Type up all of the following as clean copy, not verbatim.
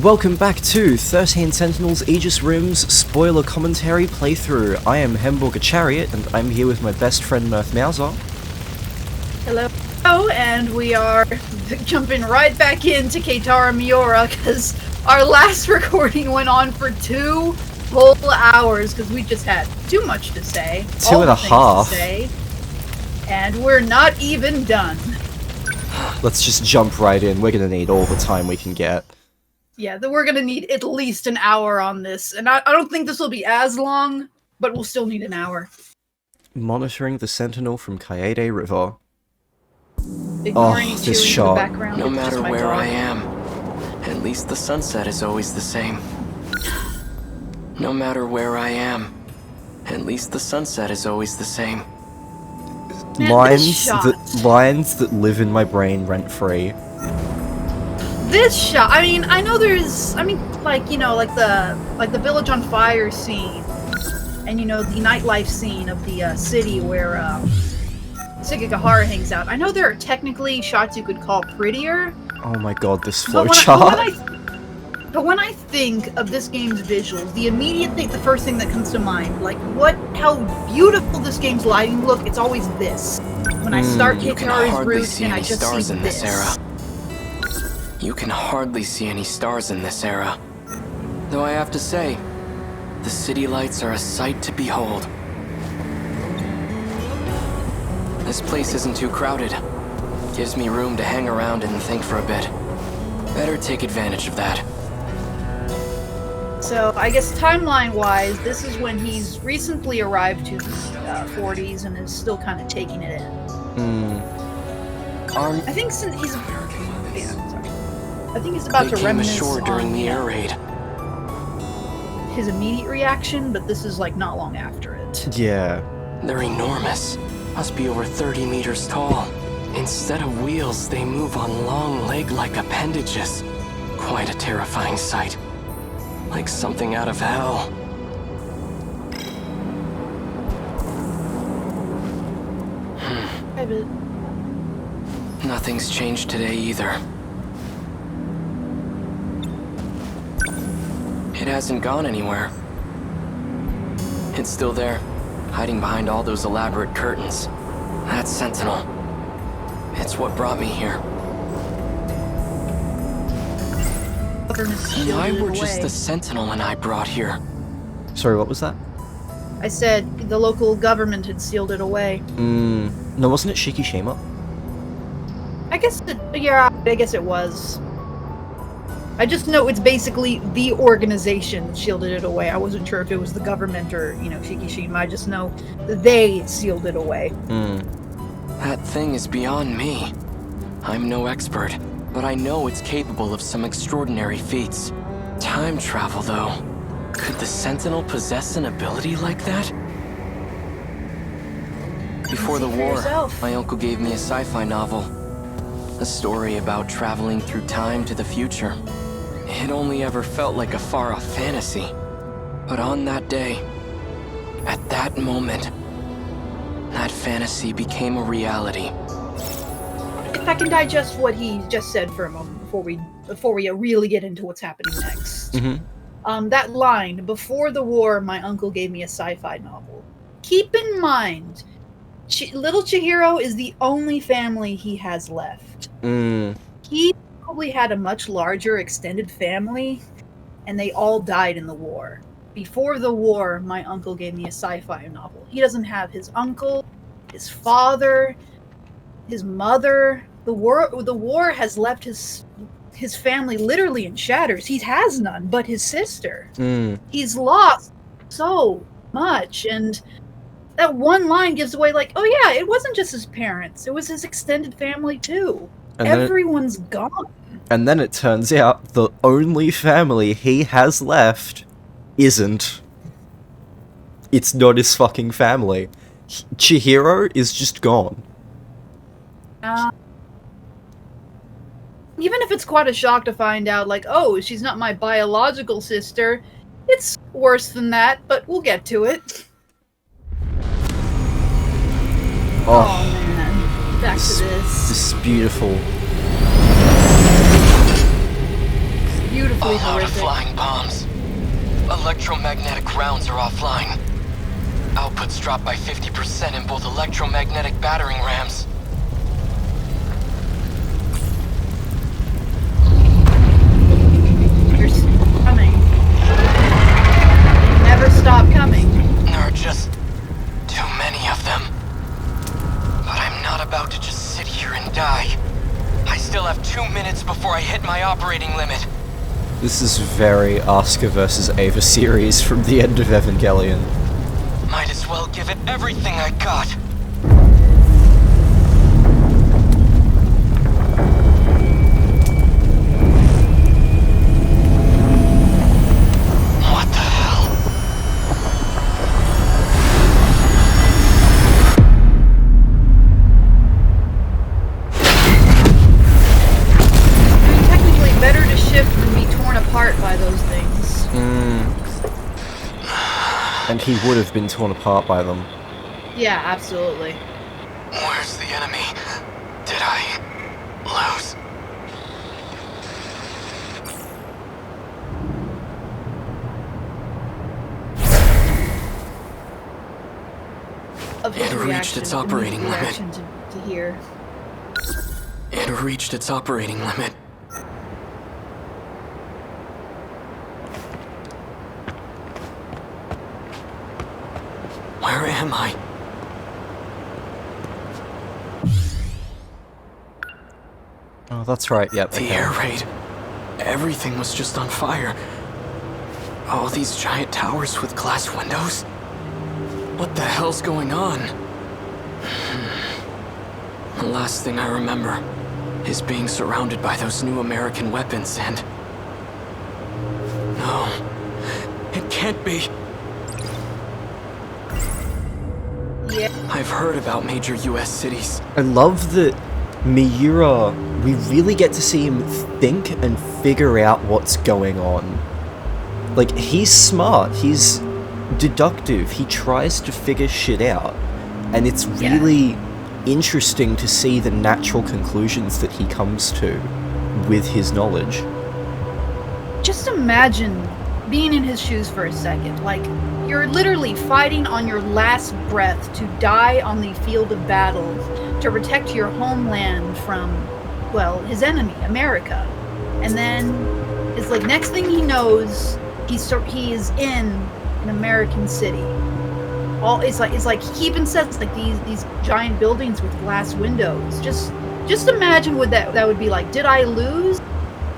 Welcome back to 13 Sentinels Aegis Rim's spoiler commentary playthrough. I am Hemborg Chariot, and I'm here with my best friend Mirth Mauser. Hello. Oh, and we are jumping right back into Keitaro Miura, because our last recording went on for 2 whole hours, because we just had too much to say. 2.5. To say, and we're not even done. Let's just jump right in. We're gonna need all the time we can get. Yeah, we're gonna need at least an hour on this, and I don't think this will be as long, but we'll still need an hour. Monitoring the Sentinel from Kaede River. Ignoring this shot. in the background. No matter where I am, at least the sunset is always the same. No matter where I am, at least the sunset is always the same. Man, lines that live in my brain rent-free. This shot, I mean, I know there's, like, you know, like the village on fire scene, and, you know, the nightlife scene of the city where Sekigahara hangs out. I know there are technically shots you could call prettier. Oh my god, this flowchart. But when I think of this game's visuals, the first thing that comes to mind, like how beautiful this game's lighting look, it's always this. When I start Keitaro's route and I just see this. You can hardly see any stars in this era. Though I have to say, the city lights are a sight to behold. This place isn't too crowded. Gives me room to hang around and think for a bit. Better take advantage of that. So, I guess timeline-wise, this is when he's recently arrived to his 40s and is still kind of taking it in. I think since he's... I think he's about to reminisce ashore during the air raid. His immediate reaction, but this is like not long after it. Yeah. They're enormous. Must be over 30 meters tall. Instead of wheels, they move on long leg-like appendages. Quite a terrifying sight. Like something out of hell. I bet. Nothing's changed today either. It hasn't gone anywhere. It's still there, hiding behind all those elaborate curtains. That Sentinel. It's what brought me here. Why were just the Sentinel and I brought here? Sorry, what was that? I said the local government had sealed it away. No, wasn't it Shikishima? I guess it was. I just know it's basically the organization that shielded it away. I wasn't sure if it was the government or, you know, Shikishima. I just know they sealed it away. That thing is beyond me. I'm no expert, but I know it's capable of some extraordinary feats. Time travel, though. Could the Sentinel possess an ability like that? Before the war, my uncle gave me a sci-fi novel. A story about traveling through time to the future. It only ever felt like a far-off fantasy. But on that day, at that moment, that fantasy became a reality. If I can digest what he just said for a moment before we really get into what's happening next. That line, before the war, my uncle gave me a sci-fi novel. Keep in mind, little Chihiro is the only family he has left. He probably had a much larger extended family, and they all died in the war. Before the war, my uncle gave me a sci-fi novel. He doesn't have his uncle, his father, his mother. The war has left his family literally in shatters. He has none but his sister. He's lost so much, and that one line gives away, like, oh yeah, it wasn't just his parents, it was his extended family too. And everyone's gone. And then it turns out the only family he has left isn't. It's not his fucking family. Chihiro is just gone. Even if it's quite a shock to find out, like, oh, she's not my biological sister, it's worse than that, but we'll get to it. Oh man, back to this. This beautiful absolutely I'm out of horrific. flying bombs. Electromagnetic rounds are offline. Outputs dropped by 50% in both electromagnetic battering rams. You're coming. They never stop coming. There are just too many of them. But I'm not about to just sit here and die. I still have 2 minutes before I hit my operating limit. This is very Asuka versus Ava series from the end of Evangelion. Might as well give it everything I got. What the hell? I mean, technically better to shift than be torn apart by those things. And he would have been torn apart by them. Yeah, absolutely. Where's the enemy? Did I lose? Of his It reached reaction, its operating immediate limit. reaction to hear. It reached its operating limit. Where am I? Oh, that's right, yep. The air raid. Everything was just on fire. All these giant towers with glass windows? What the hell's going on? The last thing I remember is being surrounded by those new American weapons and... No. It can't be. Yeah. I've heard about major US cities. I love that Miura, we really get to see him think and figure out what's going on. Like, he's smart, he's deductive, he tries to figure shit out. And it's really interesting to see the natural conclusions that he comes to with his knowledge. Just imagine being in his shoes for a second. Like, you're literally fighting on your last breath to die on the field of battle to protect your homeland from, well, his enemy, America. And then it's like next thing he knows, he is in an American city. It's like he even says like these giant buildings with glass windows. Just imagine what that would be like. Did I lose?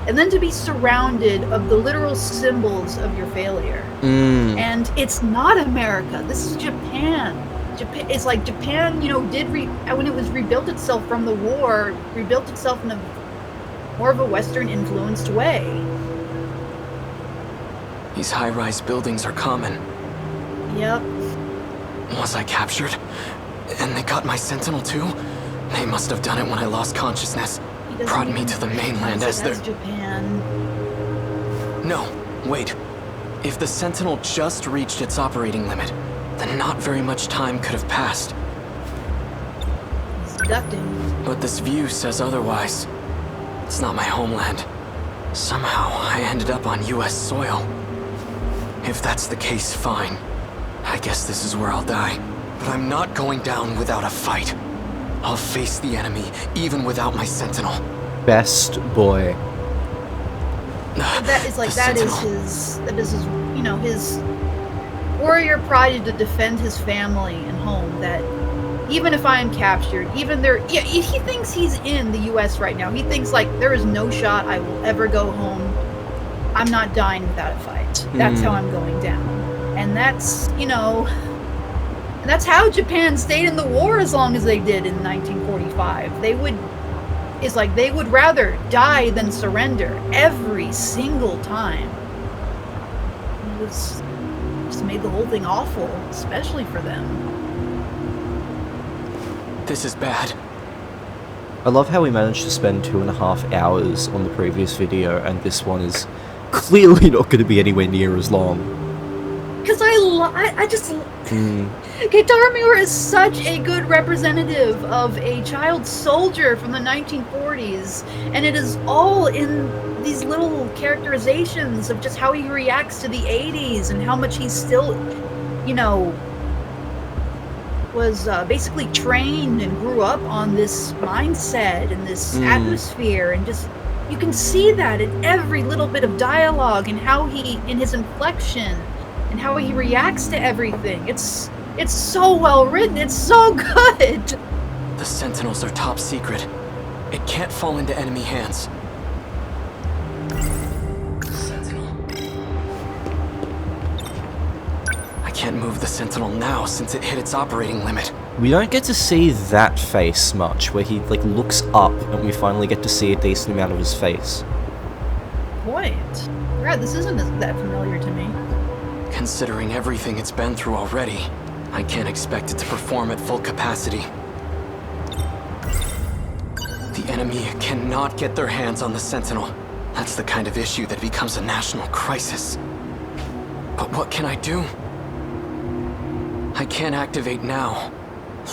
And then to be surrounded of the literal symbols of your failure. And it's not America. This is Japan. It's like Japan, when it was rebuilt itself from the war, rebuilt itself in a more of a Western influenced way. These high-rise buildings are common. Yep. Was I captured? And they got my Sentinel too? They must have done it when I lost consciousness. Brought me to the mainland as their... That's Japan. No, wait. If the Sentinel just reached its operating limit, then not very much time could have passed. He's deducting. But this view says otherwise. It's not my homeland. Somehow, I ended up on US soil. If that's the case, fine. I guess this is where I'll die. But I'm not going down without a fight. I'll face the enemy, even without my Sentinel. Best boy. That is his his warrior pride to defend his family and home. That even if I am captured, he thinks he's in the U.S. right now. He thinks like there is no shot I will ever go home. I'm not dying without a fight. That's how I'm going down, and that's how Japan stayed in the war as long as they did in 1945. They would rather die than surrender every single time. It was just made the whole thing awful, especially for them. This is bad. I love how we managed to spend 2.5 hours on the previous video, and this one is clearly not going to be anywhere near as long. Because Keitaro Miura is such a good representative of a child soldier from the 1940s, and it is all in these little characterizations of just how he reacts to the 80s and how much he's still, you know, was basically trained and grew up on this mindset and this atmosphere, and just you can see that in every little bit of dialogue and how he, in his inflection and how he reacts to everything. It's so well written. It's so good. The Sentinels are top secret. It can't fall into enemy hands. Sentinel. I can't move the Sentinel now since it hit its operating limit. We don't get to see that face much, where he like looks up and we finally get to see a decent amount of his face. Point. God, this isn't that familiar to me. Considering everything it's been through already, I can't expect it to perform at full capacity. The enemy cannot get their hands on the Sentinel. That's the kind of issue that becomes a national crisis. But what can I do? I can't activate now,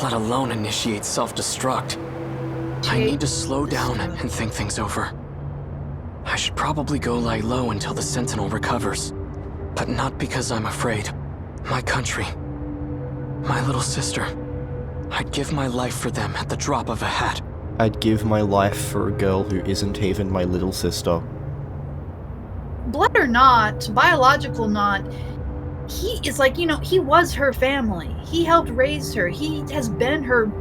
let alone initiate self-destruct. I need to slow down and think things over. I should probably go lie low until the Sentinel recovers. But not because I'm afraid. My country, my little sister, I'd give my life for them at the drop of a hat. I'd give my life for a girl who isn't even my little sister. Blood or not, biological not, he is like, you know, he was her family. He helped raise her. He has been her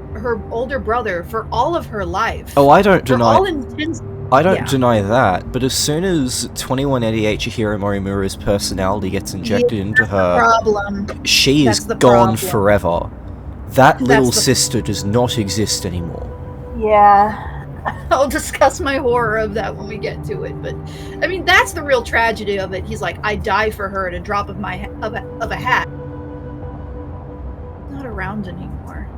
older brother for all of her life. Oh, I don't deny. For all intents. I don't deny that, but as soon as 2188 Chihiro Morimura's personality gets injected into her, she is gone forever. That little sister does not exist anymore. Yeah. I'll discuss my horror of that when we get to it, but I mean, that's the real tragedy of it. He's like, I die for her at a drop of a hat. Not around anymore.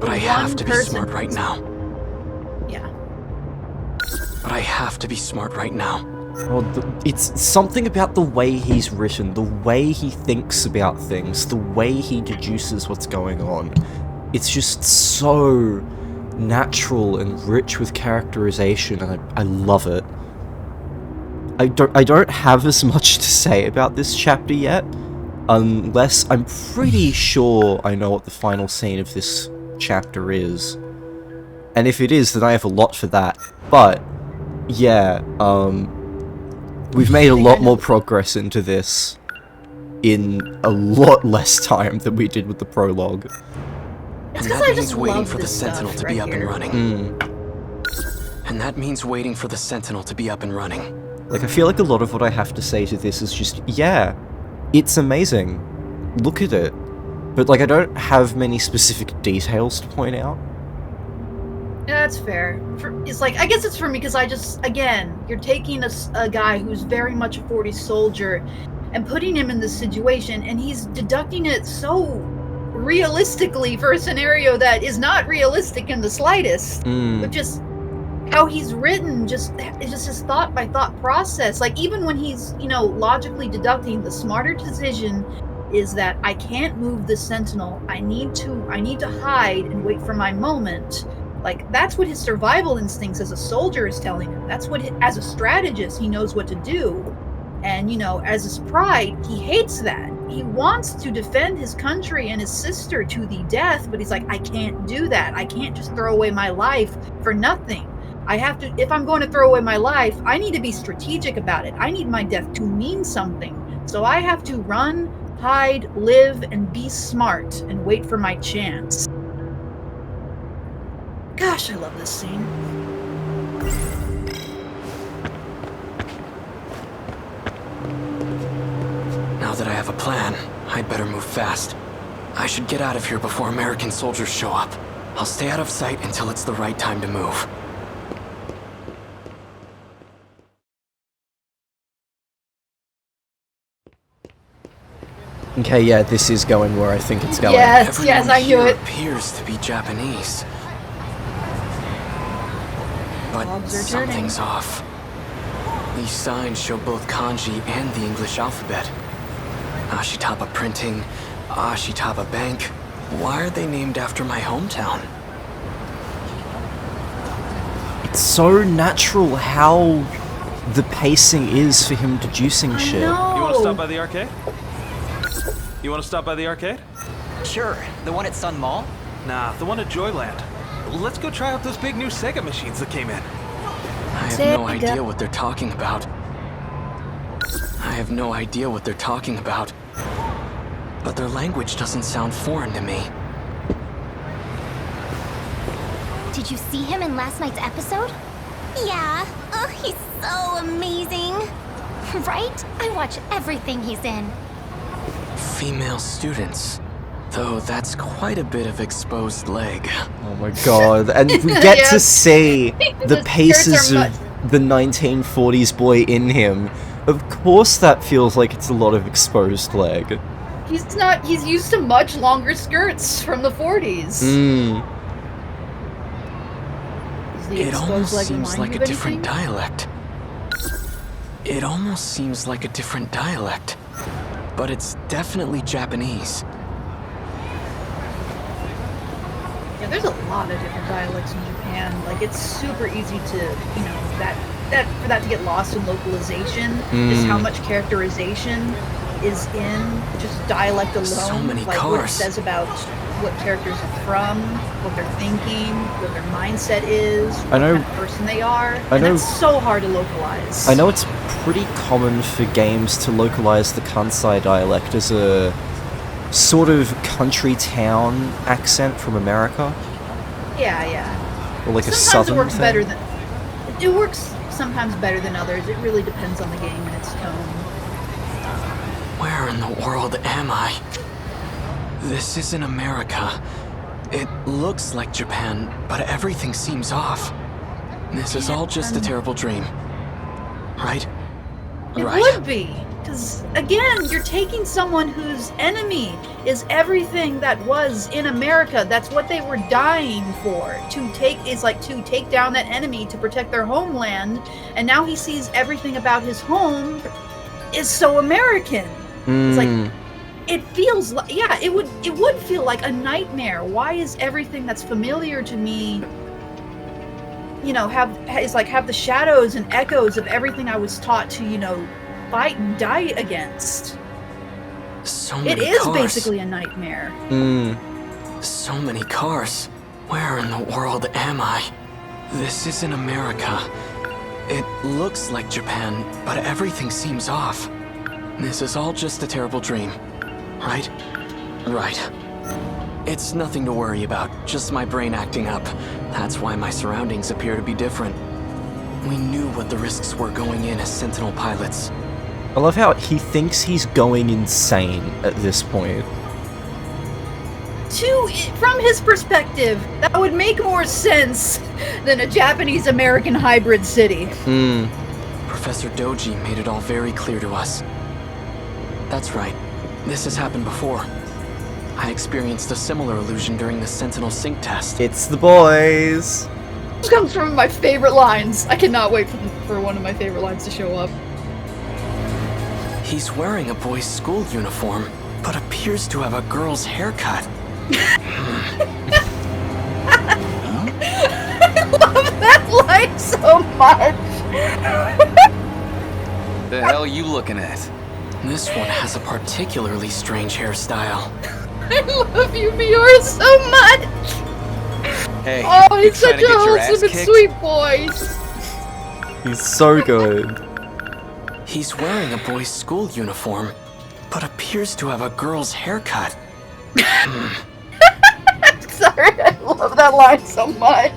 But I have to be smart right now. Yeah. But I have to be smart right now. Well, it's something about the way he's written, the way he thinks about things, the way he deduces what's going on. It's just so natural and rich with characterization, and I love it. I don't have as much to say about this chapter yet, unless I'm pretty sure I know what the final scene of this chapter is. And if it is, then I have a lot for that. But yeah, we've made a lot more progress into this in a lot less time than we did with the prologue. It's and because that I means just waiting love for the this Sentinel stuff to be right up and here. running. And that means waiting for the Sentinel to be up and running. Like, I feel like a lot of what I have to say to this is just, yeah, it's amazing. Look at it. But, like, I don't have many specific details to point out. Yeah, that's fair. It's like, I guess it's for me because I just, again, you're taking a guy who's very much a 40s soldier and putting him in this situation, and he's deducting it so realistically for a scenario that is not realistic in the slightest. But just how he's written, it's just his thought by thought process. Like, even when he's, you know, logically deducting, the smarter decision is that I can't move the Sentinel. I need to hide and wait for my moment. Like, that's what his survival instincts as a soldier is telling him. That's what, as a strategist, he knows what to do. And, you know, as his pride, he hates that. He wants to defend his country and his sister to the death, but he's like, I can't do that. I can't just throw away my life for nothing. I have to, if I'm going to throw away my life, I need to be strategic about it. I need my death to mean something. So I have to run, hide, live, and be smart and wait for my chance. Gosh, I love this scene. Now that I have a plan, I'd better move fast. I should get out of here before American soldiers show up. I'll stay out of sight until it's the right time to move. Okay, yeah, this is going where I think it's going. Yes, yes, I knew it. Appears to be Japanese. But Logs are something's off. These signs show both kanji and the English alphabet. Ashitaba Printing, Ashitaba Bank. Why are they named after my hometown? It's so natural how the pacing is for him deducing shit. No. You want to stop by the arcade? You want to stop by the arcade? Sure, the one at Sun Mall? Nah, the one at Joyland. Let's go try out those big new Sega machines that came in. I have no idea what they're talking about. I have no idea what they're talking about. But their language doesn't sound foreign to me. Did you see him in last night's episode? Yeah. Oh, he's so amazing. Right? I watch everything he's in. Female students. Though that's quite a bit of exposed leg. Oh my god. And we get Yeah. to see the The paces skirts are of the 1940s boy in him. Of course that feels like it's a lot of exposed leg. He's used to much longer skirts from the 40s. Mm. Does the It exposed almost leg seems remind like you a of different anything? dialect. It almost seems like a different dialect. But it's definitely Japanese. Yeah, there's a lot of different dialects in Japan. Like, it's super easy to, you know, for that to get lost in localization, just how much characterization is in just dialect alone. So many like what it cars. says about what characters are from, what they're thinking, what their mindset is, what know- kind of person they are. I And know- that's so hard to localize. I know it's pretty common for games to localize the Kansai dialect as a sort of country town accent from America, Yeah, yeah. or like a Sometimes southern it works thing. better than it works sometimes better than others. It really depends on the game and its tone. Where in the world am I? This isn't America. It looks like Japan, but everything seems off. This is all just a terrible dream. Right? It Right. would be. Because, again, you're taking someone whose enemy is everything that was in America. That's what they were dying for. To take down that enemy to protect their homeland. And now he sees everything about his home is so American. It's like, it feels like, yeah, it would feel like a nightmare. Why is everything that's familiar to me, you know, have the shadows and echoes of everything I was taught to, you know, fight and die against? So many It is cars. basically a nightmare. So many cars. Where in the world am I? This isn't America. It looks like Japan, but everything seems off. This is all just a terrible dream. Right? Right. It's nothing to worry about, just my brain acting up. That's why my surroundings appear to be different. We knew what the risks were going in as Sentinel pilots. I love how he thinks he's going insane at this point. From his perspective, that would make more sense than a Japanese-American hybrid city. Professor Doji made it all very clear to us. That's right. This has happened before. I experienced a similar illusion during the Sentinel sync test. It's the boys! This comes from my favorite lines. I cannot wait for one of my favorite lines to show up. He's wearing a boy's school uniform, but appears to have a girl's haircut. I love that line so much. The hell you looking at? This one has a particularly strange hairstyle. I love you, Miura, so much. Hey, Oh, you he's trying such to a get your ass wholesome and kicked? sweet boy. He's so good. He's wearing a boy's school uniform, but appears to have a girl's haircut. Sorry, I love that line so much.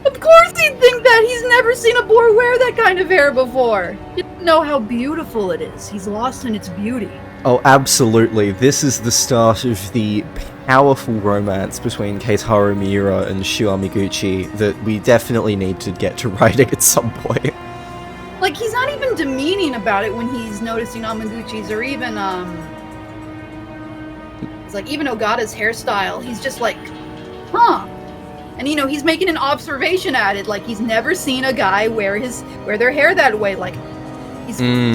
Of course he'd think that. He's never seen a boy wear that kind of hair before. He doesn't know how beautiful it is. He's lost in its beauty. Oh, absolutely. This is the start of the powerful romance between Keitaro Miura and Shu Amiguchi that we definitely need to get to writing at some point. Like, he's not even demeaning about it when he's noticing Amaguchi's, or even, it's like, even Ogata's hairstyle, he's just like, huh. And, you know, he's making an observation at it, like, he's never seen a guy wear their hair that way, like, he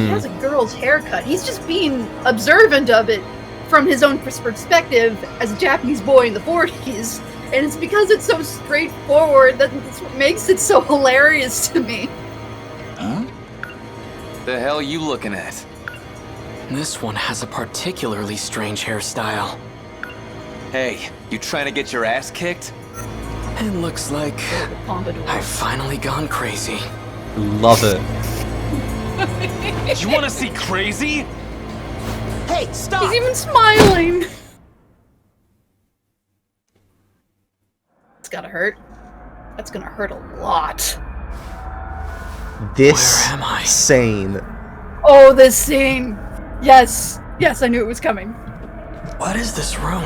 has a girl's haircut. He's just being observant of it from his own perspective as a Japanese boy in the 40s. And it's because it's so straightforward that's what makes it so hilarious to me. The hell you looking at? This one has a particularly strange hairstyle. Hey, you trying to get your ass kicked? It looks like Pompadour. I've finally gone crazy. Love it. You want to see crazy? Hey, stop! He's even smiling. It's gotta hurt. That's gonna hurt a lot. This Where am I? scene. Oh, this scene. Yes. Yes, I knew it was coming. What is this room?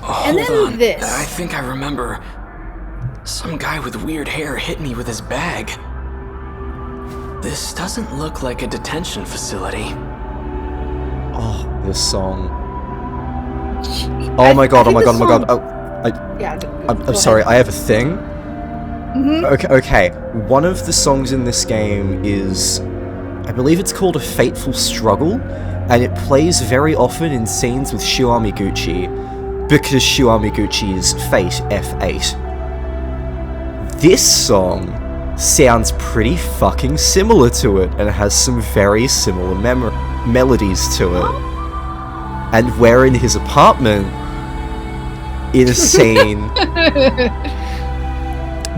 And Hold then on. this. I think I remember. Some guy with weird hair hit me with his bag. This doesn't look like a detention facility. Oh, this song. Oh my god, oh my god, oh my god. Oh, Yeah. I'm sorry, I have a thing. Mm-hmm. Okay. One of the songs in this game is, I believe it's called A Fateful Struggle, and it plays very often in scenes with Shu Amiguchi, because Shu Amiguchi is Fate, F8. This song sounds pretty fucking similar to it, and it has some very similar melodies to it. And we're in his apartment, in a scene.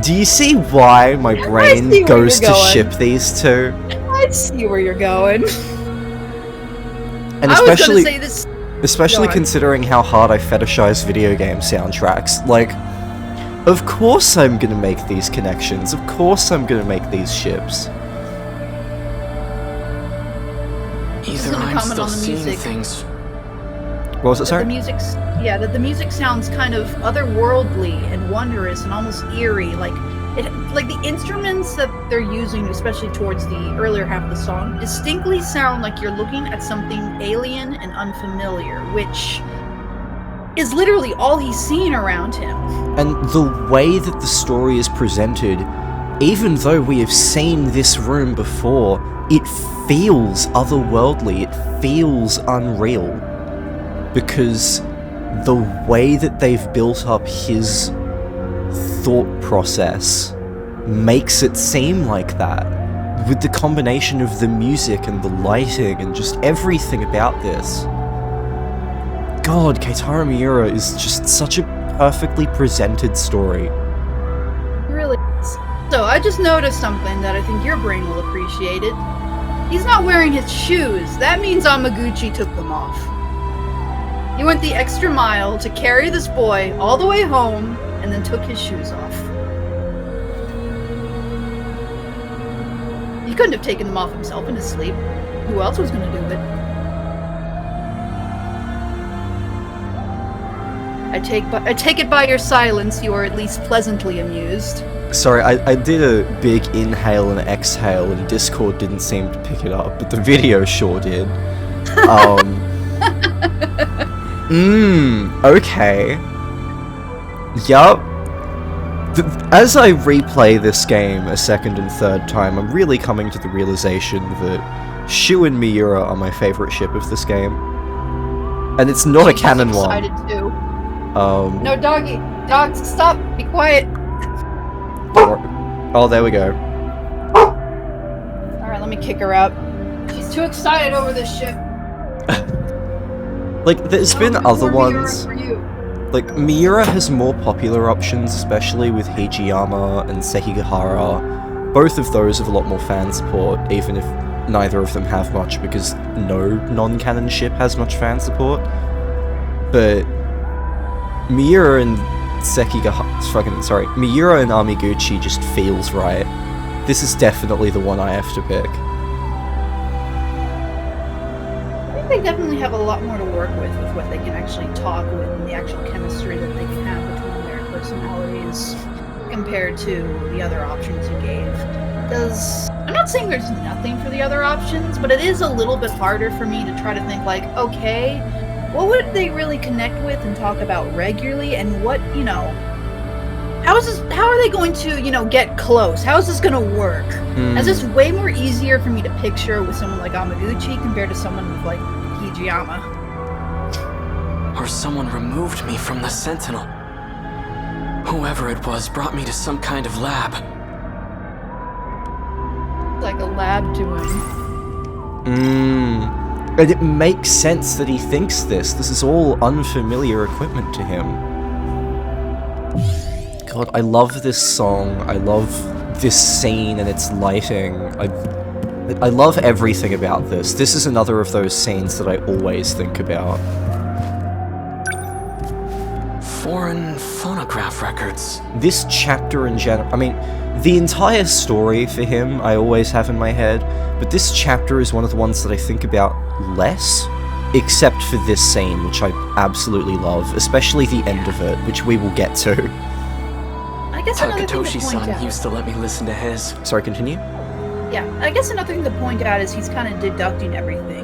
Do you see why my brain see where goes you're to going. ship these two? I see where you're going. And I was gonna especially, say this. especially Go on. considering how hard I fetishize video game soundtracks. Like, of course I'm gonna make these connections. Of course I'm gonna make these ships. Either gonna I'm comment still on the seeing music. things. What was it, The sorry? music's that the music sounds kind of otherworldly and wondrous and almost eerie. Like the instruments that they're using, especially towards the earlier half of the song, distinctly sound like you're looking at something alien and unfamiliar, which is literally all he's seen around him. And the way that the story is presented, even though we have seen this room before, it feels otherworldly, it feels unreal. Because the way that they've built up his thought process makes it seem like that. With the combination of the music and the lighting and just everything about this. God, Keitaro Miura is just such a perfectly presented story. It really is. So I just noticed something that I think your brain will appreciate it. He's not wearing his shoes. That means Amaguchi took them off. He went the extra mile to carry this boy all the way home and then took his shoes off. He couldn't have taken them off himself in his sleep. Who else was going to do it? I take it by your silence you are at least pleasantly amused. Sorry, I did a big inhale and exhale and Discord didn't seem to pick it up, but the video sure did. Okay. Yup. As I replay this game a second and third time, I'm really coming to the realization that Shu and Miura are my favorite ship of this game. And it's not a canon one. Excited too. No, doggy. Dog, stop. Be quiet. Oh, there we go. Alright, let me kick her out. She's too excited over this shit. Like, there's been other ones. For you. Like, Miura has more popular options, especially with Hijiyama and Sekigahara. Both of those have a lot more fan support, even if neither of them have much, because no non-canon ship has much fan support. But Miura and Miura and Amiguchi just feels right. This is definitely the one I have to pick. I think they definitely have a lot more to work with what they can actually talk with and the actual chemistry that they can have between their personalities compared to the other options you gave. Because I'm not saying there's nothing for the other options, but it is a little bit harder for me to try to think like, okay, what would they really connect with and talk about regularly, and what, how are they going to, get close? How is this going to work? Is this way more easier for me to picture with someone like Amaguchi compared to someone with, like, Hijiyama? Or someone removed me from the Sentinel. Whoever it was brought me to some kind of lab. like a lab to him. And it makes sense that he thinks this. This is all unfamiliar equipment to him. God, I love this song. I love this scene and its lighting. I love everything about this. This is another of those scenes that I always think about. Foreign phonograph records. This chapter in general, I mean, the entire story for him I always have in my head, but this chapter is one of the ones that I think about less, except for this scene, which I absolutely love, especially the end of it, which we will get to. I guess another thing to point Takatoshi-san out. used to let me listen to his. Sorry, continue? Yeah, I guess another thing to point out is he's kind of deducting everything.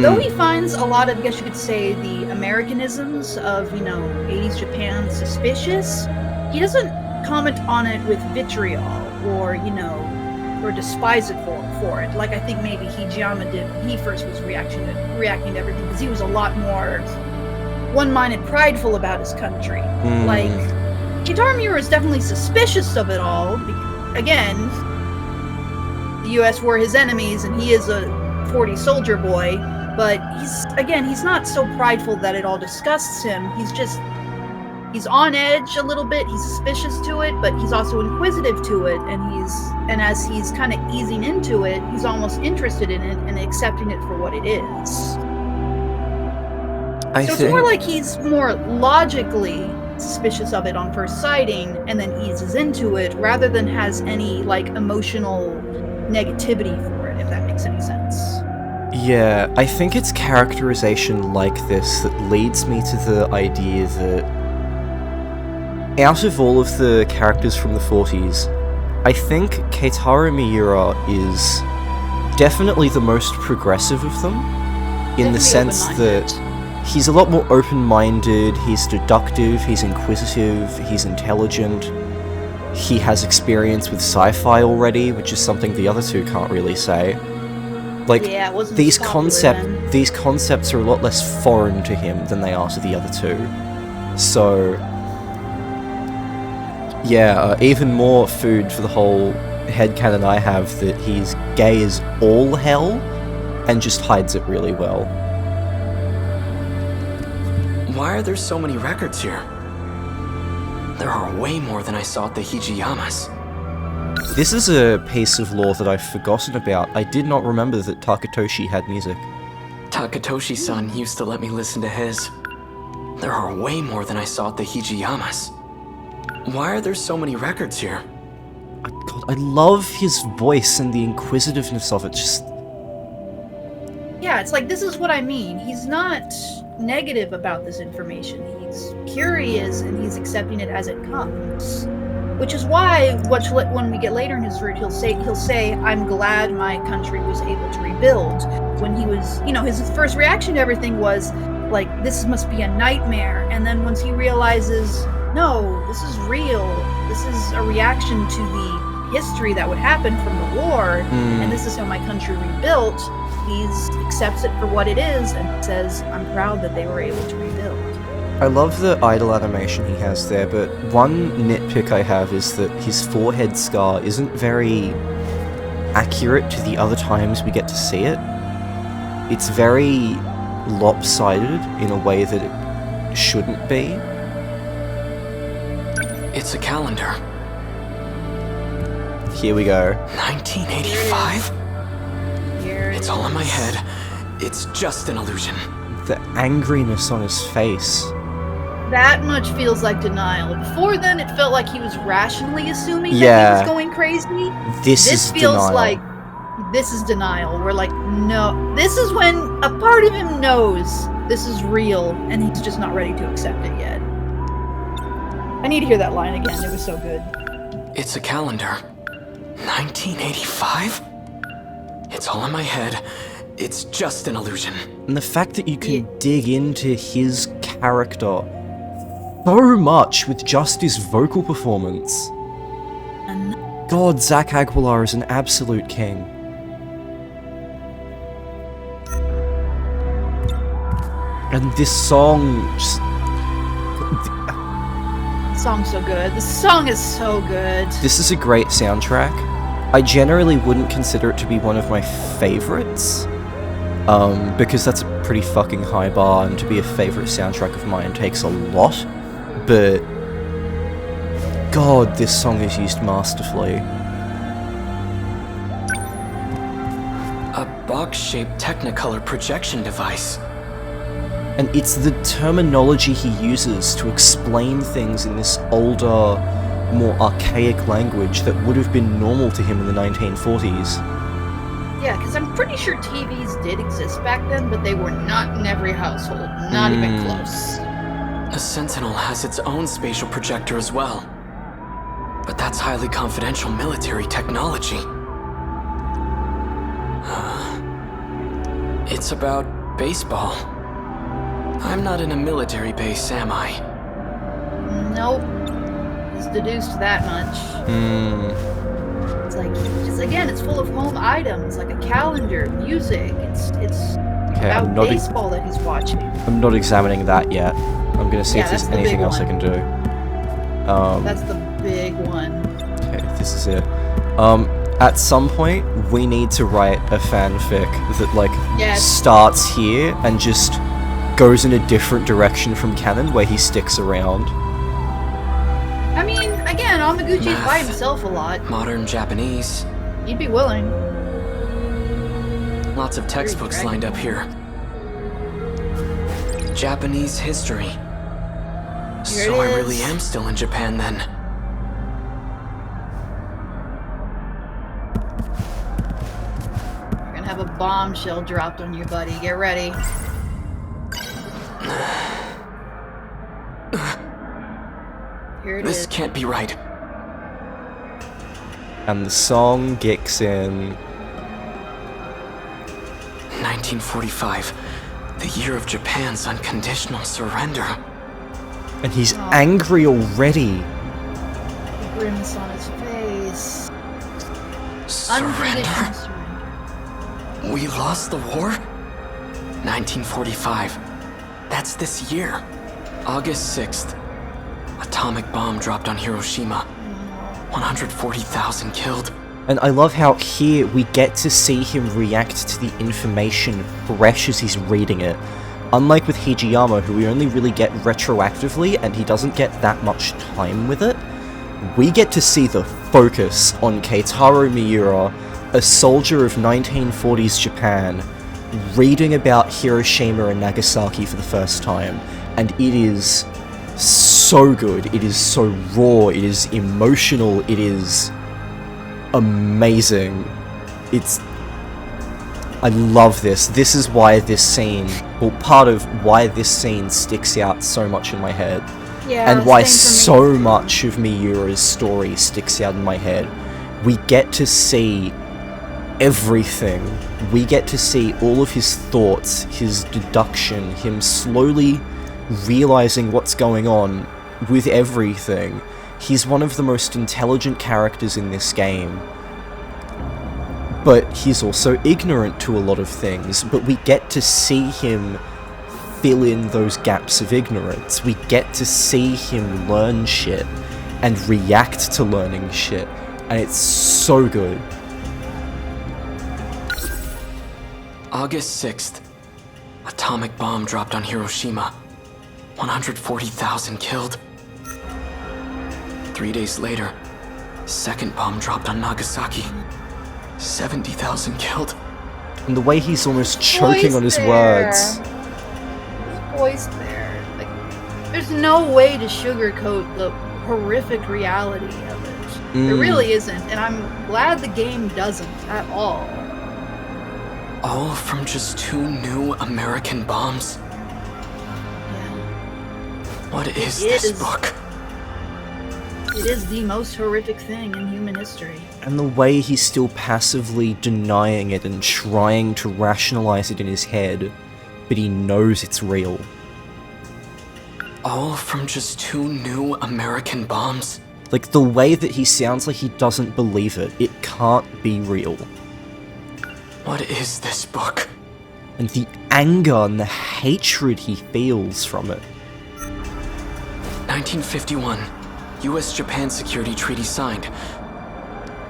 Though he finds a lot of, I guess you could say, the Americanisms of, 80s Japan suspicious, he doesn't comment on it with vitriol or, or despise it for it. Like I think maybe Hijiyama did when he first was reacting to everything, because he was a lot more one-minded, prideful about his country. Like, Keitaro Miura is definitely suspicious of it all. Again, the U.S. were his enemies, and he is a 40 soldier boy, but he's not so prideful that it all disgusts him. He's on edge a little bit, he's suspicious to it, but he's also inquisitive to it, and as he's kind of easing into it, he's almost interested in it and accepting it for what it is. It's more like he's more logically suspicious of it on first sighting and then eases into it, rather than has any like emotional negativity for it, if that makes any sense. Yeah, I think it's characterization like this that leads me to the idea that out of all of the characters from the 40s, I think Keitaro Miura is definitely the most progressive of them, in the sense that he's a lot more open-minded, he's deductive, he's inquisitive, he's intelligent, he has experience with sci-fi already, which is something the other two can't really say. Like, Yeah, it wasn't these popular then. these concepts are a lot less foreign to him than they are to the other two. So, yeah, even more food for the whole headcanon I have that he's gay as all hell, and just hides it really well. Why are there so many records here? There are way more than I saw at the Hijiyamas. This is a piece of lore that I've forgotten about. I did not remember that Takatoshi had music. Takatoshi-san used to let me listen to his. There are way more than I saw at the Hijiyamas. Why are there so many records here? God, I love his voice and the inquisitiveness of it. Just Yeah, it's like, this is what I mean. He's not negative about this information. He's curious and he's accepting it as it comes. Which is why, when we get later in his route, he'll say, I'm glad my country was able to rebuild. When he was, his first reaction to everything was, like, this must be a nightmare. And then once he realizes, no, this is real. This is a reaction to the history that would happen from the war, and this is how my country rebuilt, he accepts it for what it is and says, I'm proud that they were able to rebuild. I love the idle animation he has there, but one nitpick I have is that his forehead scar isn't very accurate to the other times we get to see it. It's very lopsided in a way that it shouldn't be. It's a calendar. Here we go. 1985? It's all in my head. It's just an illusion. The angriness on his face. That much feels like denial. Before then, it felt like he was rationally assuming that Yeah. he was going crazy. This This is feels denial. like this is denial. We're like, no. This is when a part of him knows this is real, and he's just not ready to accept it yet. I need to hear that line again. It was so good. It's a calendar. 1985? It's all in my head. It's just an illusion. And the fact that you can dig into his character so much with just his vocal performance. And God, Zach Aguilar is an absolute king. And this song just... the song's so good. The song is so good. This is a great soundtrack. I generally wouldn't consider it to be one of my favorites, because that's a pretty fucking high bar, and to be a favorite soundtrack of mine takes a lot, but God, this song is used masterfully. A box-shaped Technicolor projection device. And it's the terminology he uses to explain things in this older, more archaic language that would have been normal to him in the 1940s. Yeah, because I'm pretty sure TVs did exist back then, but they were not in every household. Not even close. The Sentinel has its own spatial projector as well. But that's highly confidential military technology. It's about baseball. I'm not in a military base, am I? Nope. Just deduced that much. It's like, again, it's full of home items, like a calendar, music. It's Okay, about baseball that he's watching. I'm not examining that yet. I'm gonna see if there's anything else I can do. That's the big one. Okay, this is it. At some point, we need to write a fanfic that, like, starts here and just goes in a different direction from canon, where he sticks around. I mean, again, Amaguchi's by himself a lot. Modern Japanese. He'd be willing. Lots of textbooks lined up here. Japanese history. So I really am still in Japan then. You're gonna have a bombshell dropped on you, buddy. Get ready. Here it is. This can't be right. And the song kicks in. 1945, the year of Japan's unconditional surrender. And he's angry already. The grimace on his face. Surrender? Unconditional surrender. We lost the war? 1945. That's this year. August 6th. Atomic bomb dropped on Hiroshima. 140,000 killed. And I love how here we get to see him react to the information fresh as he's reading it. Unlike with Hijiyama, who we only really get retroactively, and he doesn't get that much time with it, we get to see the focus on Keitaro Miura, a soldier of 1940s Japan, reading about Hiroshima and Nagasaki for the first time, and it is so good, it is so raw, it is emotional, it is amazing. I love this. This is why this scene, well, part of why this scene sticks out so much in my head. Yeah, and why so much of Miura's story sticks out in my head. We get to see everything. We get to see all of his thoughts, his deduction, him slowly realizing what's going on with everything. He's one of the most intelligent characters in this game. But he's also ignorant to a lot of things, but we get to see him fill in those gaps of ignorance. We get to see him learn shit and react to learning shit, and it's so good. August 6th. Atomic bomb dropped on Hiroshima. 140,000 killed. 3 days later, second bomb dropped on Nagasaki. 70,000 killed. And the way he's almost choking on his words. His voice there. Like, there's no way to sugarcoat the horrific reality of it. There really isn't, and I'm glad the game doesn't at all. All from just 2 new American bombs? Yeah. What is this book? It is the most horrific thing in human history. And the way he's still passively denying it and trying to rationalize it in his head, but he knows it's real. All from just 2 new American bombs? Like, the way that he sounds like he doesn't believe it. It can't be real. What is this book? And the anger and the hatred he feels from it. 1951. U.S.-Japan Security Treaty signed.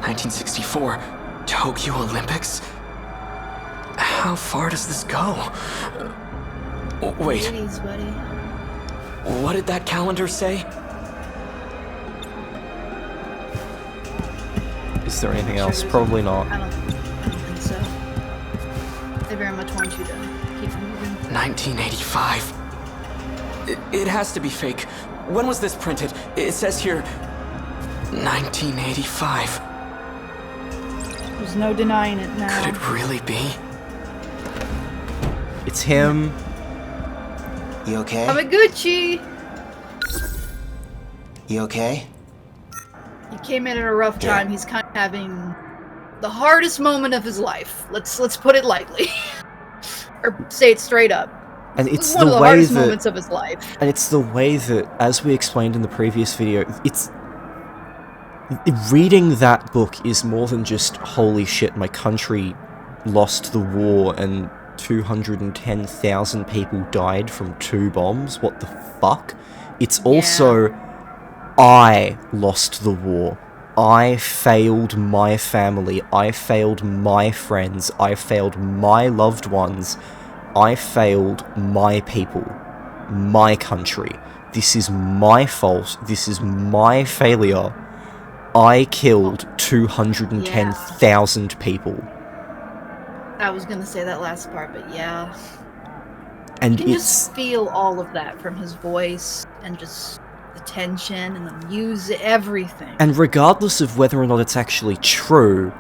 1964, Tokyo Olympics? How far does this go? Wait, 80s, buddy. what did that calendar say? Is there anything else? Probably not. I don't think so. They very much want you to keep moving. 1985. It has to be fake. When was this printed? It says here 1985. There's no denying it now. Could it really be? It's him. You okay? Hamaguchi! You okay? He came in at a rough time. He's kind of having the hardest moment of his life. Let's put it lightly. Or say it straight up. And it's one the of the way hardest that, moments of his life. and it's the way that, as we explained in the previous video, it's reading that book is more than just holy shit, my country lost the war and 210,000 people died from 2 bombs. What the fuck? It's also I lost the war. I failed my family. I failed my friends. I failed my loved ones. I failed my people, my country. This is my fault. This is my failure. I killed 210,000 people. I was gonna say that last part, but yeah. And You can it's... just feel all of that from his voice and just the tension and the music, everything. And regardless of whether or not it's actually true,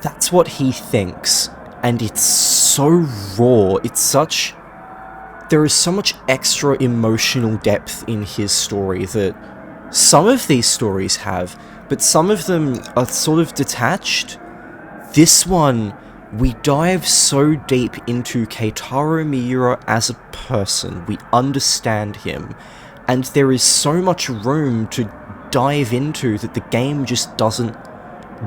that's what he thinks. And it's so raw. It's such... There is so much extra emotional depth in his story that some of these stories have, but some of them are sort of detached. This one, we dive so deep into Keitaro Miura as a person. We understand him. And there is so much room to dive into that the game just doesn't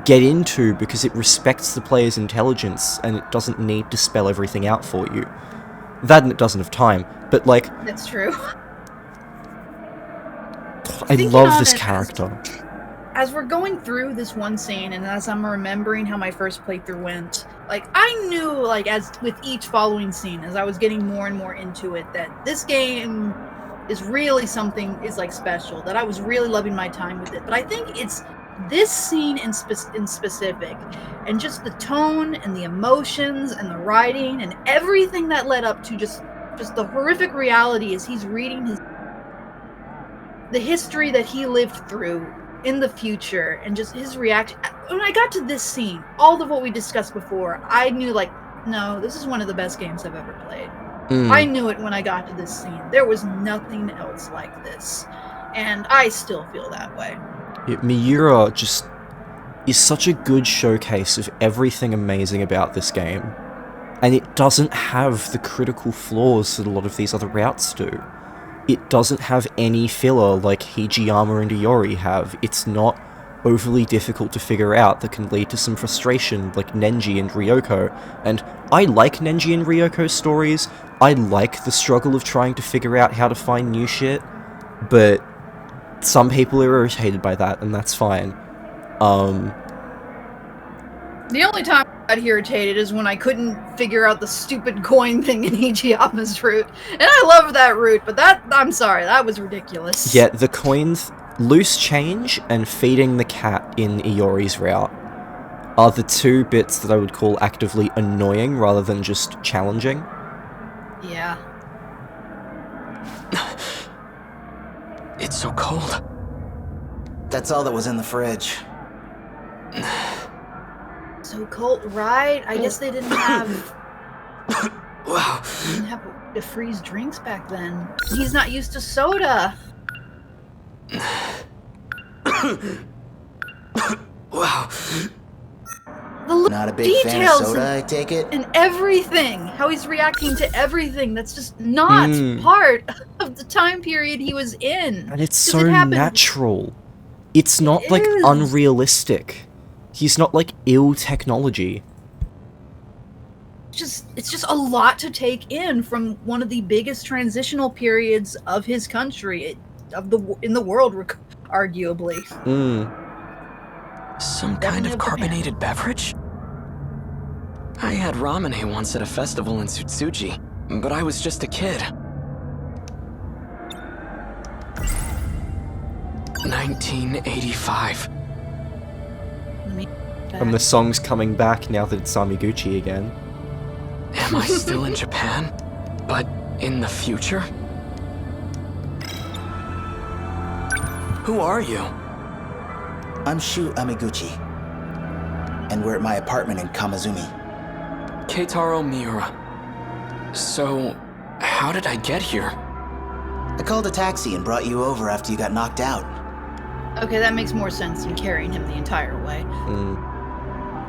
get into because it respects the player's intelligence and it doesn't need to spell everything out for you. That and it doesn't have time, but like... That's true. I love this character. As we're going through this one scene and as I'm remembering how my first playthrough went, like, I knew, like, as with each following scene, as I was getting more and more into it, that this game is really something, is like special, that I was really loving my time with it. But I think it's this scene in specific, and just the tone and the emotions and the writing and everything that led up to just the horrific reality as he's reading the history that he lived through in the future, and just his reaction. When I got to this scene, all of what we discussed before, I knew, like, no, this is one of the best games I've ever played. I knew it when I got to this scene. There was nothing else like this. And I still feel that way. Yeah, Miura just is such a good showcase of everything amazing about this game. And it doesn't have the critical flaws that a lot of these other routes do. It doesn't have any filler like Hijiyama and Iori have. It's not overly difficult to figure out that can lead to some frustration like Nenji and Ryoko. And I like Nenji and Ryoko's stories. I like the struggle of trying to figure out how to find new shit. But some people are irritated by that, and that's fine. The only time I got irritated is when I couldn't figure out the stupid coin thing in Hijiyama's route. And I love that route, but I'm sorry, that was ridiculous. Yeah, the coins, loose change, and feeding the cat in Iori's route are the 2 bits that I would call actively annoying rather than just challenging. Yeah. It's so cold. That's all that was in the fridge. So cold, right? I guess they didn't have... Wow. didn't have to freeze drinks back then. He's not used to soda. Wow. The little Not a big fan of details soda, I take it? and everything. How he's reacting to everything. That's just not part of the time period he was in. And it's 'Cause so it happened- natural. It's not It like is. unrealistic. He's not like ill technology. It's just a lot to take in from one of the biggest transitional periods of his country, in the world, arguably. Some kind of carbonated beverage? I had ramen once at a festival in Tsutsuji, but I was just a kid. 1985. And the song's coming back now that it's Amiguchi again. Am I still in Japan? But in the future? Who are you? I'm Shu Amiguchi. And we're at my apartment in Kamazumi. Keitaro Miura. So, how did I get here? I called a taxi and brought you over after you got knocked out. Okay, that makes more sense than carrying him the entire way.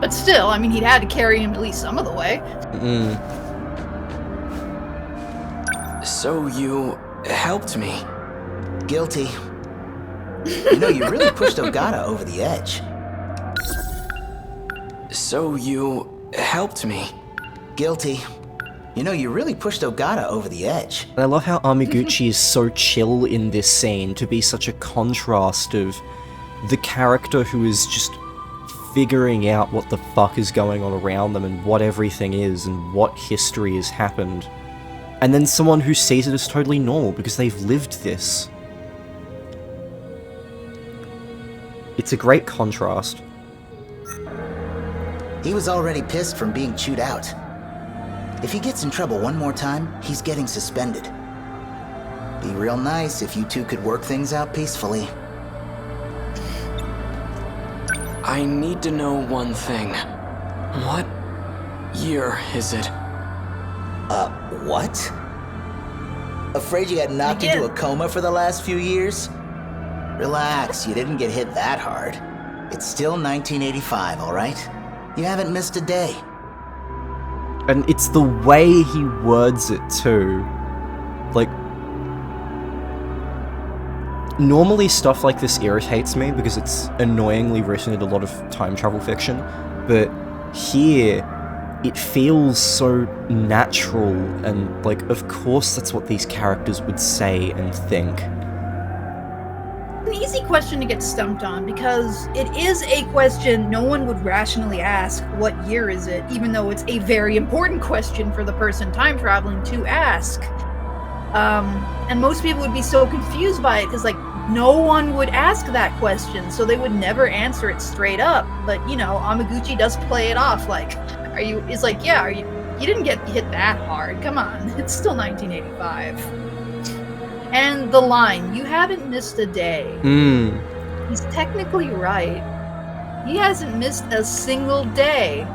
But still, I mean, he'd had to carry him at least some of the way. So you helped me? Guilty. You know, you really pushed Ogata over the edge. So you helped me? Guilty. You know, you really pushed Ogata over the edge. And I love how Amiguchi is so chill in this scene, to be such a contrast of the character who is just figuring out what the fuck is going on around them and what everything is and what history has happened. And then someone who sees it as totally normal because they've lived this. It's a great contrast. He was already pissed from being chewed out. If he gets in trouble one more time, he's getting suspended. Be real nice if you two could work things out peacefully. I need to know one thing. What year is it? What? Afraid you got knocked into a coma for the last few years? Relax, you didn't get hit that hard. It's still 1985, alright? You haven't missed a day. And it's the way he words it too. Like, normally stuff like this irritates me because it's annoyingly written in a lot of time travel fiction, but here it feels so natural and like, of course that's what these characters would say and think. An easy question to get stumped on because it is a question no one would rationally ask, what year is it, even though it's a very important question for the person time traveling to ask. And most people would be so confused by it because like no one would ask that question, so they would never answer it straight up. But you know, Amiguchi does play it off like, you didn't get hit that hard, come on, it's still 1985. And the line, you haven't missed a day. He's technically right. He hasn't missed a single day.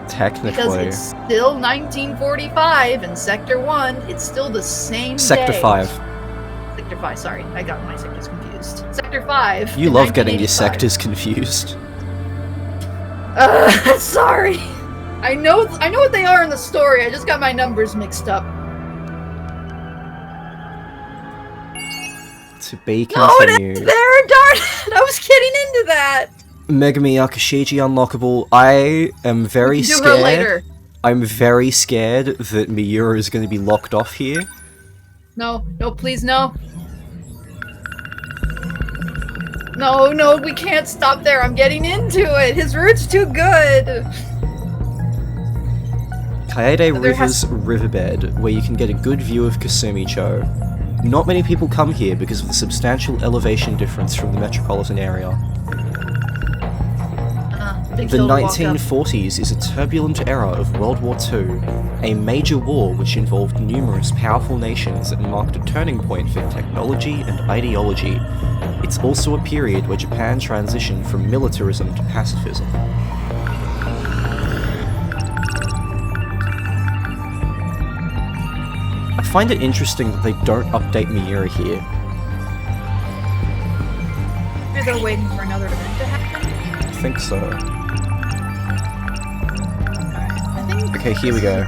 Technically. Because it's still 1945 in Sector 1. It's still the same Sector day. 5. Sector 5, sorry. I got my sectors confused. Sector 5. You love getting your sectors confused. Sorry. I know what they are in the story. I just got my numbers mixed up. To be continued. No, it's there, darn it! I was getting into that! Megami Yakushiji unlockable. I am very scared. Do her later. I'm very scared that Miura is going to be locked off here. No, please, no. No, we can't stop there. I'm getting into it. His route's too good. Kaede River's Riverbed, where you can get a good view of Kasumi-cho. Not many people come here because of the substantial elevation difference from the metropolitan area. The 1940s is a turbulent era of World War II, a major war which involved numerous powerful nations and marked a turning point for technology and ideology. It's also a period where Japan transitioned from militarism to pacifism. I find it interesting that they don't update Miura here. Maybe they're waiting for another event to happen? I think so. Okay, here we go.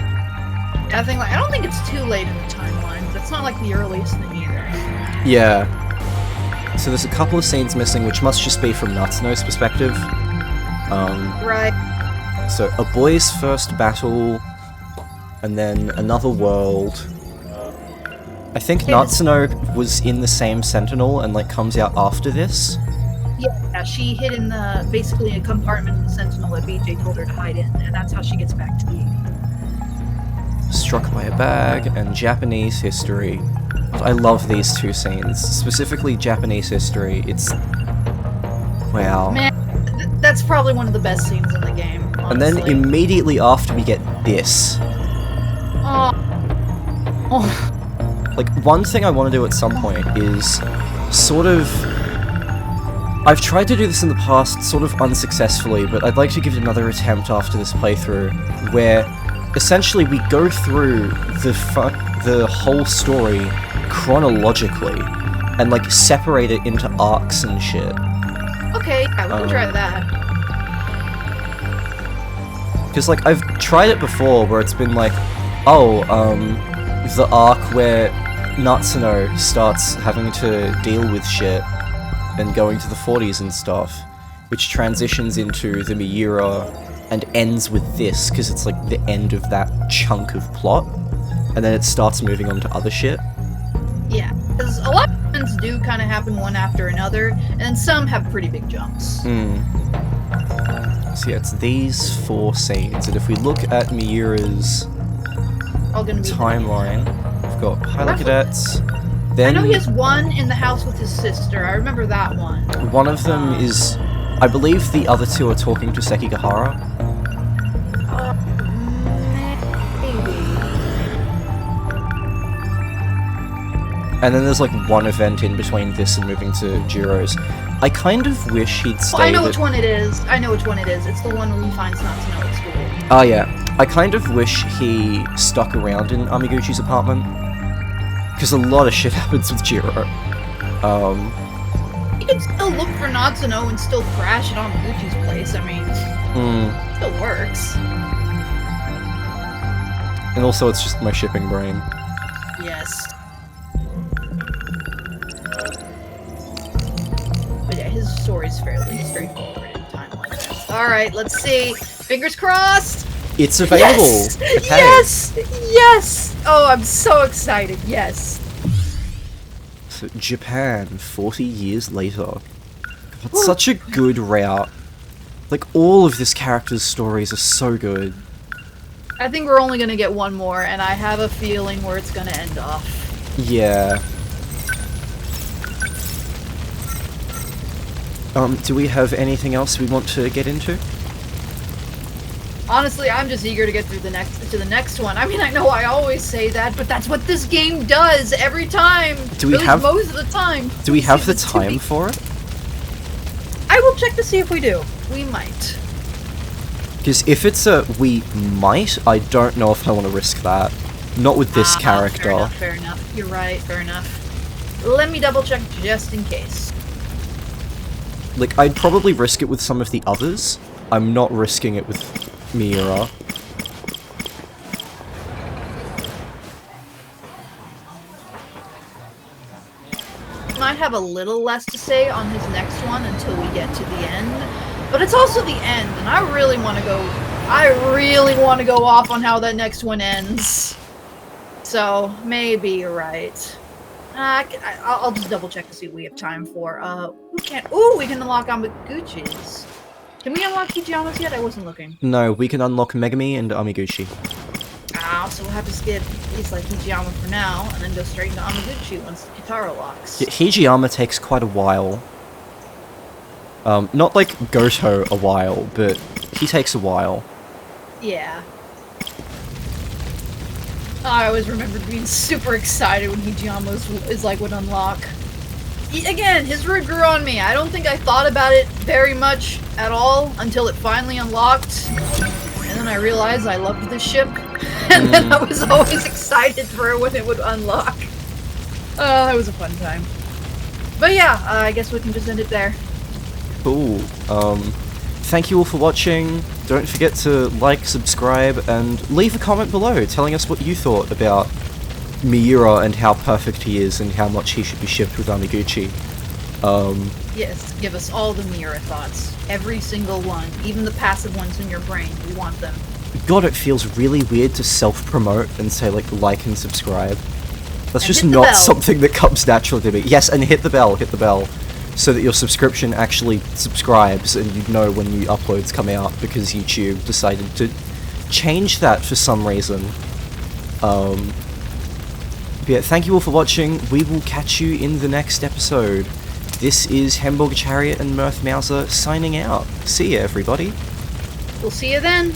Yeah, I don't think it's too late in the timeline. That's not like the earliest thing either. Yeah. So there's a couple of scenes missing, which must just be from Natsuno's perspective. Right. So a boy's first battle, and then another world. I think Natsuno was in the same Sentinel and like comes out after this. Yeah, she hid in the basically a compartment in the Sentinel that BJ told her to hide in, and that's how she gets back to the Aegis. Struck by a bag and Japanese history. I love these two scenes, specifically Japanese history. It's wow. Man, that's probably one of the best scenes in the game. Honestly. And then immediately after we get this. Oh. Like, one thing I want to do at some point is sort of... I've tried to do this in the past, sort of unsuccessfully, but I'd like to give it another attempt after this playthrough, where essentially we go through the whole story chronologically, and like separate it into arcs and shit. Okay, yeah, we can try that. Because, like, I've tried it before where it's been like, oh, the arc where Natsuno starts having to deal with shit and going to the 40s and stuff, which transitions into the Miura and ends with this, because it's like the end of that chunk of plot, and then it starts moving on to other shit. Yeah, because a lot of events do kind of happen one after another, and some have pretty big jumps. So yeah, it's these 4 scenes, and if we look at Miura's timeline, we've got pilot cadets. Then I know he has one in the house with his sister. I remember that one. One of them is, I believe the other 2 are talking to Sekigahara. Maybe. And then there's like one event in between this and moving to Jiro's. I kind of wish he'd stayed. I know which one it is. I know which one it is. It's the one where he finds Natsuno at school. Oh yeah. I kind of wish he stuck around in Amiguchi's apartment. Because a lot of shit happens with Jiro. You can still look for Natsuno and still crash at Amiguchi's place. I mean, it still works. And also it's just my shipping brain. Yes. But yeah, his story's fairly straightforward in timeline. Alright, let's see. Fingers crossed! It's available! Yes! Okay. Yes! Yes! Oh, I'm so excited, yes! So, Japan, 40 years later. God, such a good route. Like, all of this character's stories are so good. I think we're only gonna get one more, and I have a feeling where it's gonna end off. Yeah. Do we have anything else we want to get into? Honestly, I'm just eager to get through the next one. I mean, I know I always say that, but that's what this game does every time. Do we have most of the time? Do we have the time for it? I will check to see if we do. We might. Because if it's a we might, I don't know if I want to risk that. Not with this character. Fair enough. You're right. Fair enough. Let me double check just in case. Like, I'd probably risk it with some of the others. I'm not risking it with Miura. Might have a little less to say on his next one until we get to the end, but it's also the end, and I really want to go off on how that next one ends. So maybe you're right. I'll just double check to see what we have time for. We can unlock Amiguchi's. Can we unlock Hijiyama's yet? I wasn't looking. No, we can unlock Megami and Amiguchi. So we'll have to skip at least like Hijiyama for now, and then go straight into Amiguchi once Keitaro locks. Yeah, Hijiyama takes quite a while. Not like Goto a while, but he takes a while. Yeah. I always remember being super excited when Hijiyama's would unlock. Again, his route grew on me. I don't think I thought about it very much at all until it finally unlocked. And then I realized I loved this ship. And then I was always excited for when it would unlock. That was a fun time. But yeah, I guess we can just end it there. Cool. Thank you all for watching. Don't forget to like, subscribe, and leave a comment below telling us what you thought about Miura and how perfect he is and how much he should be shipped with Amiguchi. Yes, give us all the Miura thoughts. Every single one. Even the passive ones in your brain. We want them. God, it feels really weird to self-promote and say, like and subscribe. That's And just hit the not bell. something that comes naturally to me. Yes, and hit the bell, hit the bell. so that your subscription actually subscribes and you know when new uploads come out, because YouTube decided to change that for some reason. But yeah, thank you all for watching. We will catch you in the next episode. This is Hamburger Chariot and Mirth Mouser signing out. See ya, everybody. We'll see you then.